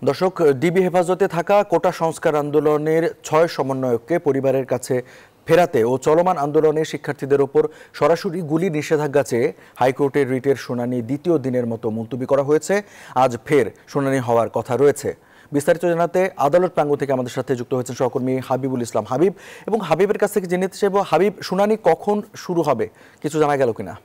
দর্শক, ডিবি হেফাজতে থাকা কোটা সংস্কার আন্দোলনের ৬ সমন্বয়ককে পরিবারের কাছে ফেরাতে ও চলমান আন্দোলনে শিক্ষার্থীদের ওপর সরাসরি গুলি নিষেধাজ্ঞা চেয়ে হাইকোর্টের রিটের শুনানি দ্বিতীয় দিনের মতো মুলতবি করা হয়েছে। আজ ফের শুনানি হওয়ার কথা রয়েছে। বিস্তারিত জানাতে আদালত প্রাঙ্গণ থেকে আমাদের সাথে যুক্ত হয়েছেন সহকর্মী হাবিবুল ইসলাম হাবিব। এবং হাবিবের কাছ থেকে জেনে নিতে চাইব, হাবিব, শুনানি কখন শুরু হবে, কিছু জানা গেল কিনা?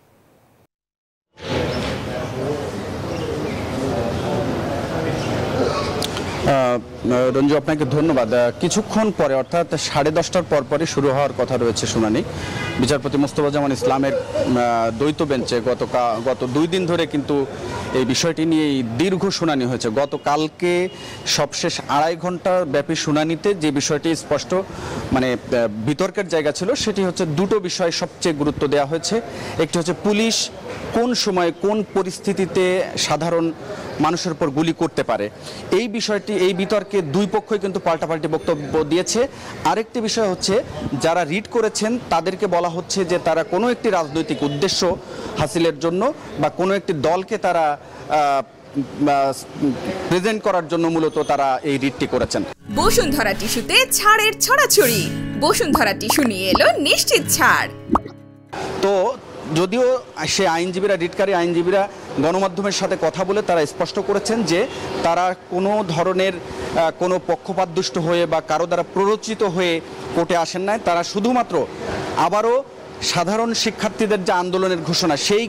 রঞ্জু, আপনাকে ধন্যবাদ। কিছুক্ষণ পরে অর্থাৎ 10:30টার পরপরই শুরু হওয়ার কথা রয়েছে শুনানি। বিচারপতি মোস্তফাজ্জামান ইসলামের দ্বৈত বেঞ্চে গত 2 দিন ধরে কিন্তু এই বিষয়টি নিয়ে দীর্ঘ শুনানি হয়েছে। গতকালকে সবশেষ 2.5 ঘন্টা ব্যাপী শুনানিতে যে বিষয়টি স্পষ্ট বিতর্কের জায়গা ছিল, সেটি হচ্ছে দুটো বিষয় সবচেয়ে গুরুত্ব দেওয়া হয়েছে। একটি হচ্ছে পুলিশ কোন সময় কোন পরিস্থিতিতে সাধারণ মানুষের উপর গুলি করতে পারে। এই বিষয়টি, এই বিতর্কে দুই পক্ষই কিন্তু পাল্টাপাল্টি বক্তব্য দিয়েছে। আরেকটি বিষয় হচ্ছে, যারা রিট করেছেন তাদেরকে বলা হচ্ছে যে তারা কোনো একটি রাজনৈতিক উদ্দেশ্য হাসিলের জন্য বা কোনো একটি দলকে তারা প্রেজেন্ট করার জন্য মূলত তারা এই রিটটি করেছেন। বসুন্ধরা টিস্যুতে ছাড়ের ছড়াছড়ি। বসুন্ধরা টিস্যু নিয়ে এলো নিশ্চিত ছাড়। তো যদিও সে রিটকারী আইনজীবীরা গণমাধ্যমের সাথে কথা বলে তারা স্পষ্ট করেছেন যে তারা কোনো ধরনের কোনো পক্ষপাতদুষ্ট হয়ে বা কারো দ্বারা প্ররোচিত হয়ে কোর্টে আসেন নাই। তারা শুধুমাত্র আবারও সাধারণ শিক্ষার্থীদের যে আন্দোলনের ঘোষণা, সেই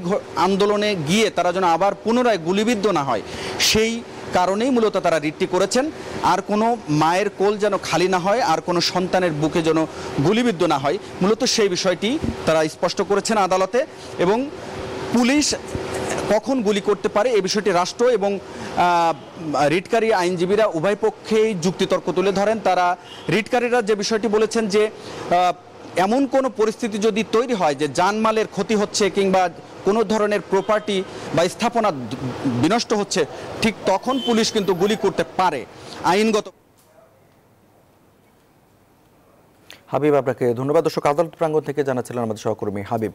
আন্দোলনে গিয়ে তারা যেন আবার পুনরায় গুলিবিদ্ধ না হয়, সেই কারণেই মূলত তারা রিটটি করেছেন। আর কোনো মায়ের কোল যেন খালি না হয়, আর কোনো সন্তানের বুকে যেন গুলিবিদ্ধ না হয়, মূলত সেই বিষয়টি তারা স্পষ্ট করেছেন আদালতে। এবং পুলিশ কখন গুলি করতে পারে এই বিষয়টি রাষ্ট্র এবং রিটকারী আইনজীবীরা উভয় পক্ষেই যুক্তিতর্ক তুলে ধরেন। তারা রিটকারীরা যে বিষয়টি বলেছেন যে এমন কোনো পরিস্থিতি যদি তৈরি হয় যে জানমালের ক্ষতি হচ্ছে কিংবা কোনো ধরনের প্রপার্টি বা স্থাপনা বিনষ্ট হচ্ছে, ঠিক তখন পুলিশ কিন্তু গুলি করতে পারে আইনগত। হাবিব, আপনাকে ধন্যবাদ। দর্শক, আদালত প্রাঙ্গণ থেকে জানাচ্ছিলেন আমাদের সহকর্মী হাবিব।